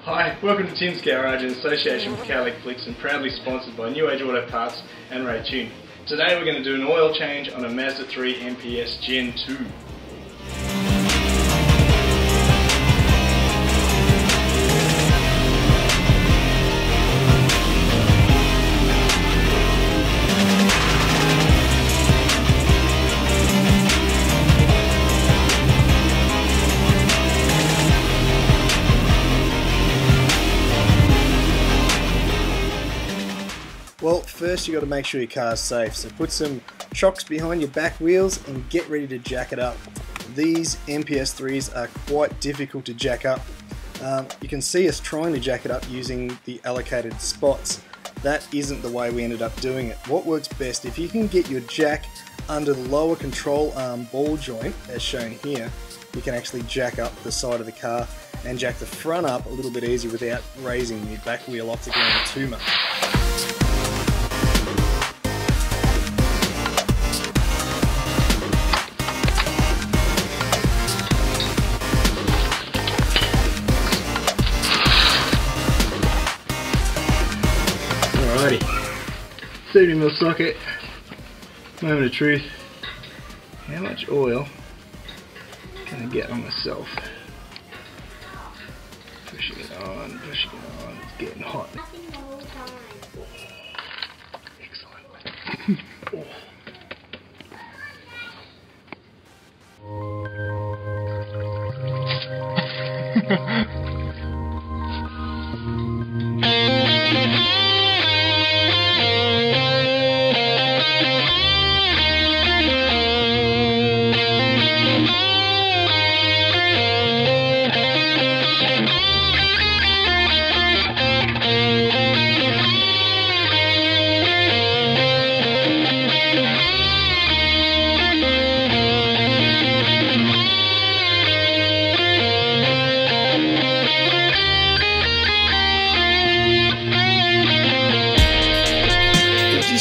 Hi, welcome to Tim's Garage in association with Cowlick and proudly sponsored by New Age Auto Parts and Ray Tune. Today we're going to do an oil change on a Mazda 3 MPS Gen 2. Well, first you got to make sure your car's safe, so put some shocks behind your back wheels and get ready to jack it up. These MPS3s are quite difficult to jack up. You can see us trying to jack it up using the allocated spots. That isn't the way we ended up doing it. What works best, if you can get your jack under the lower control arm ball joint, as shown here, you can actually jack up the side of the car and jack the front up a little bit easier without raising the back wheel off the ground too much. Alrighty, 70mm socket, moment of truth. How much oil can I get on myself? Pushing it on, it's getting hot. Excellent. Oh.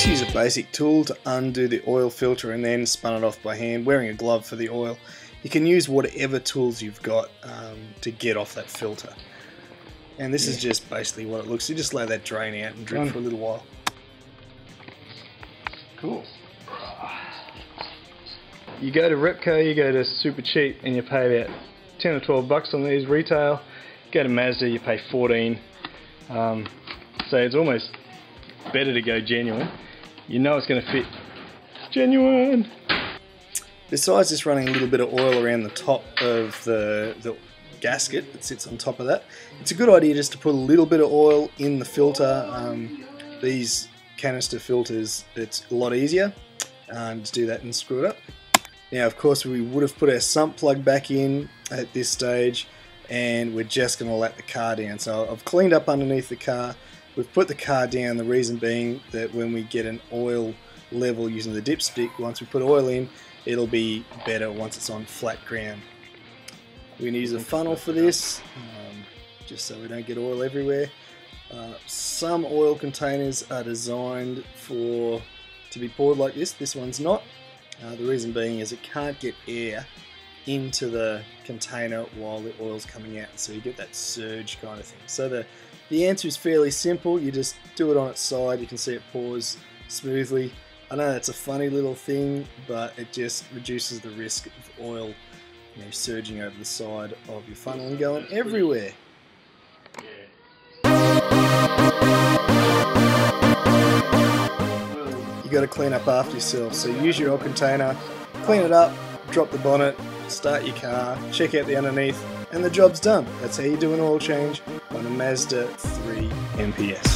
Use a basic tool to undo the oil filter and then spun it off by hand, wearing a glove for the oil. You can use whatever tools you've got to get off that filter. And this is just basically what it looks. You just let that drain out and drip for a little while. Cool. You go to Repco, you go to Super Cheap, and you pay about 10 or 12 bucks on these retail. Go to Mazda, you pay 14. So it's almost better to go genuine. You know it's going to fit. Genuine! Besides just running a little bit of oil around the top of the gasket that sits on top of that, it's a good idea just to put a little bit of oil in the filter. These canister filters, it's a lot easier. Just do that and screw it up. Now, of course, we would have put our sump plug back in at this stage, and we're just going to let the car down. So I've cleaned up underneath the car. We've put the car down, the reason being that when we get an oil level using the dipstick, once we put oil in, it'll be better once it's on flat ground. We're going to use a funnel for this, just so we don't get oil everywhere. Some oil containers are designed to be poured like this. This one's not. The reason being is it can't get air into the container while the oil's coming out, so you get that surge kind of thing. So the answer is fairly simple. You just do it on its side. You can see it pours smoothly. I know that's a funny little thing, but it just reduces the risk of oil, surging over the side of your funnel and going everywhere. You got to clean up after yourself. So use your oil container, clean it up, drop the bonnet, start your car, check out the underneath, and the job's done. That's how you do an oil change on a Mazda 3 MPS.